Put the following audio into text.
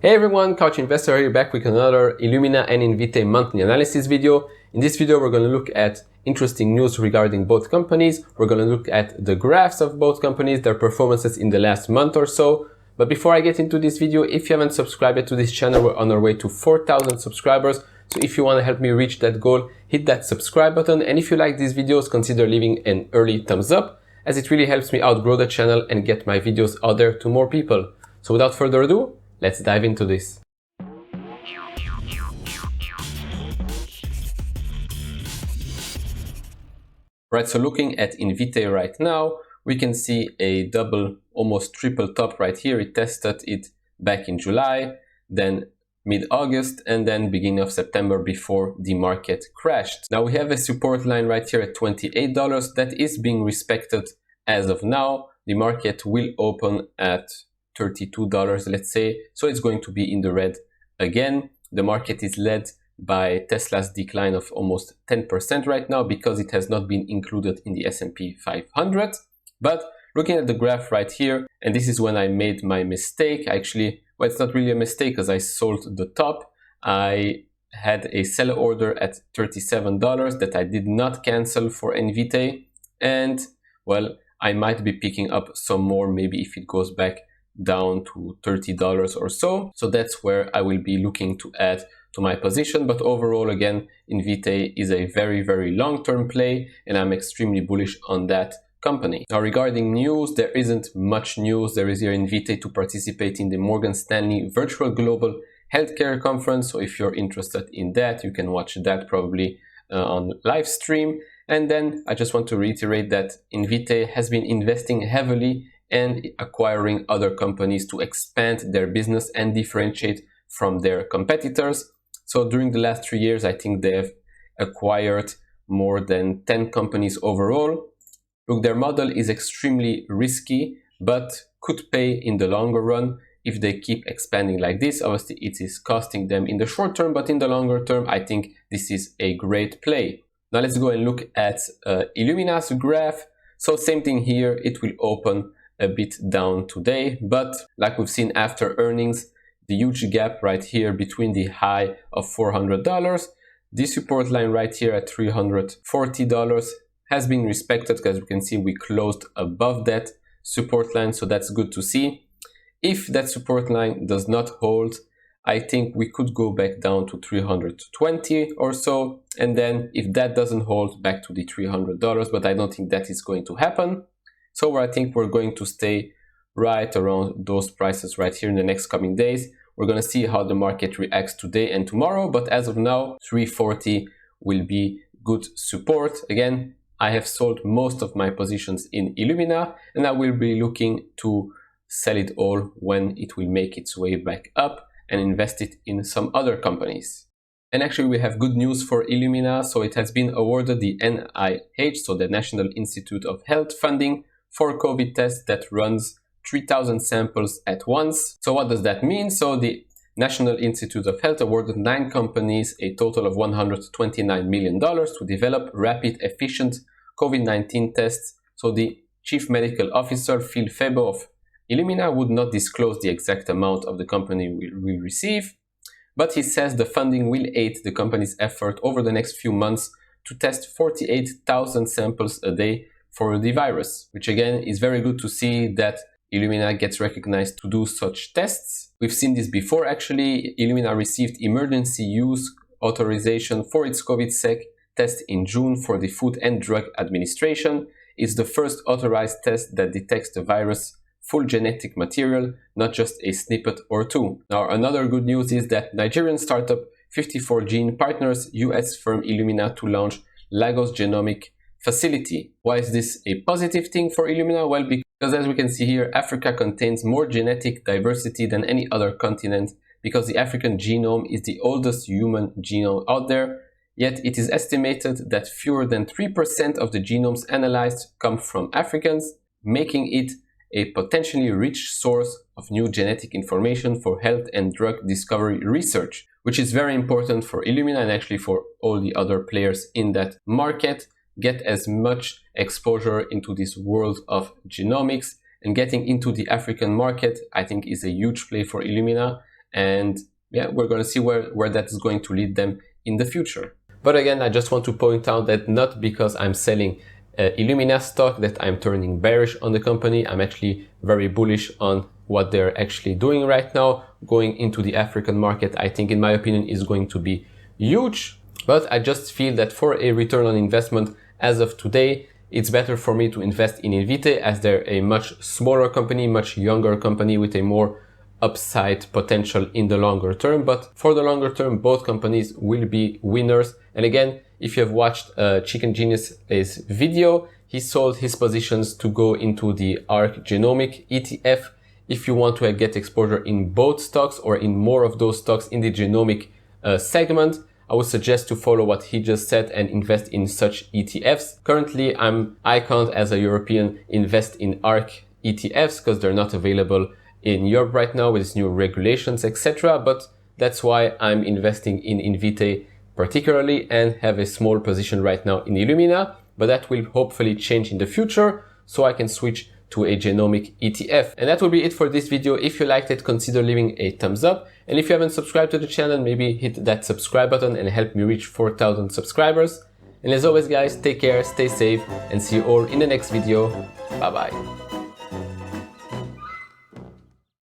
Hey everyone, Couch Investor here, back with another Illumina and Invitae monthly analysis video. In this video, we're going to look at interesting news regarding both companies. We're going to look at the graphs of both companies, their performances in the last month or so. But before I get into this video, if you haven't subscribed yet to this channel, we're on our way to 4,000 subscribers. So if you want to help me reach that goal, hit that subscribe button. And if you like these videos, consider leaving an early thumbs up, as it really helps me out grow the channel and get my videos out there to more people. So without further ado, let's dive into this. Right, so looking at Invitae right now, we can see a double, almost triple top right here. It tested it back in July, then mid-August, and then beginning of September before the market crashed. Now we have a support line right here at $28 that is being respected as of now. The market will open at $32, let's say, so it's going to be in the red again. The market is led by Tesla's decline of almost 10% right now because it has not been included in the S&P 500. But looking at the graph right here, and this is when I made my mistake. Actually, well, it's not really a mistake because I sold the top. I had a sell order at $37 that I did not cancel for Invitae, and well, I might be picking up some more maybe if it goes back down to $30 or so. So that's where I will be looking to add to my position. But overall, again, Invitae is a very, very long-term play, and I'm extremely bullish on that company. Now, regarding news, there isn't much news. There is here Invitae to participate in the Morgan Stanley Virtual Global Healthcare Conference. So if you're interested in that, you can watch that probably on live stream. And then I just want to reiterate that Invitae has been investing heavily and acquiring other companies to expand their business and differentiate from their competitors. So during the last 3 years, I think they have acquired more than 10 companies overall. Look, their model is extremely risky, but could pay in the longer run if they keep expanding like this. Obviously, it is costing them in the short term, but in the longer term, I think this is a great play. Now let's go and look at Illumina's graph. So same thing here, it will open a bit down today, but like we've seen after earnings, the huge gap right here between the high of $400, the support line right here at $340 has been respected, because we can see we closed above that support line, so that's good to see. If that support line does not hold, I think we could go back down to 320 or so, and then if that doesn't hold, back to the $300, but I don't think that is going to happen. So I think we're going to stay right around those prices right here in the next coming days. We're going to see how the market reacts today and tomorrow, but as of now, 340 will be good support. Again, I have sold most of my positions in Illumina, and I will be looking to sell it all when it will make its way back up and invest it in some other companies. And actually, we have good news for Illumina. So it has been awarded the NIH, so the National Institute of Health funding for COVID tests that runs 3,000 samples at once. So what does that mean? So the National Institute of Health awarded 9 companies a total of $129 million to develop rapid, efficient COVID-19 tests. So the Chief Medical Officer, Phil Febo of Illumina, would not disclose the exact amount of the company will receive, but he says the funding will aid the company's effort over the next few months to test 48,000 samples a day for the virus, which again is very good to see that Illumina gets recognized to do such tests. We've seen this before actually. Illumina received emergency use authorization for its COVID-sec test in June for the Food and Drug Administration. It's the first authorized test that detects the virus full genetic material, not just a snippet or two. Now, another good news is that Nigerian startup 54Gene partners US firm Illumina to launch Lagos Genomic Facility. Why is this a positive thing for Illumina? Well, because as we can see here, Africa contains more genetic diversity than any other continent, because the African genome is the oldest human genome out there. Yet it is estimated that fewer than 3% of the genomes analyzed come from Africans, making it a potentially rich source of new genetic information for health and drug discovery research, which is very important for Illumina and actually for all the other players in that market. Get as much exposure into this world of genomics, and getting into the African market, I think, is a huge play for Illumina. and yeah, we're going to see where that is going to lead them in the future. But again, I just want to point out that not because I'm selling Illumina stock that I'm turning bearish on the company. I'm actually very bullish on what they're actually doing right now. Going into the African market, I think in my opinion is going to be huge, but I just feel that for a return on investment as of today, it's better for me to invest in Invitae, as they're a much smaller company, much younger company with a more upside potential in the longer term. But for the longer term, both companies will be winners. And again, if you have watched Chicken Genius's video, he sold his positions to go into the ARC Genomic ETF. If you want to get exposure in both stocks or in more of those stocks in the genomic segment, I would suggest to follow what he just said and invest in such ETFs. Currently, I can't, as a European, invest in ARC ETFs because they're not available in Europe right now with new regulations, etc. But that's why I'm investing in Invitae particularly and have a small position right now in Illumina, but that will hopefully change in the future so I can switch to a genomic ETF. And that will be it for this video. If you liked it, consider leaving a thumbs up. And if you haven't subscribed to the channel, maybe hit that subscribe button and help me reach 4,000 subscribers. And as always guys, take care, stay safe, and see you all in the next video. Bye bye.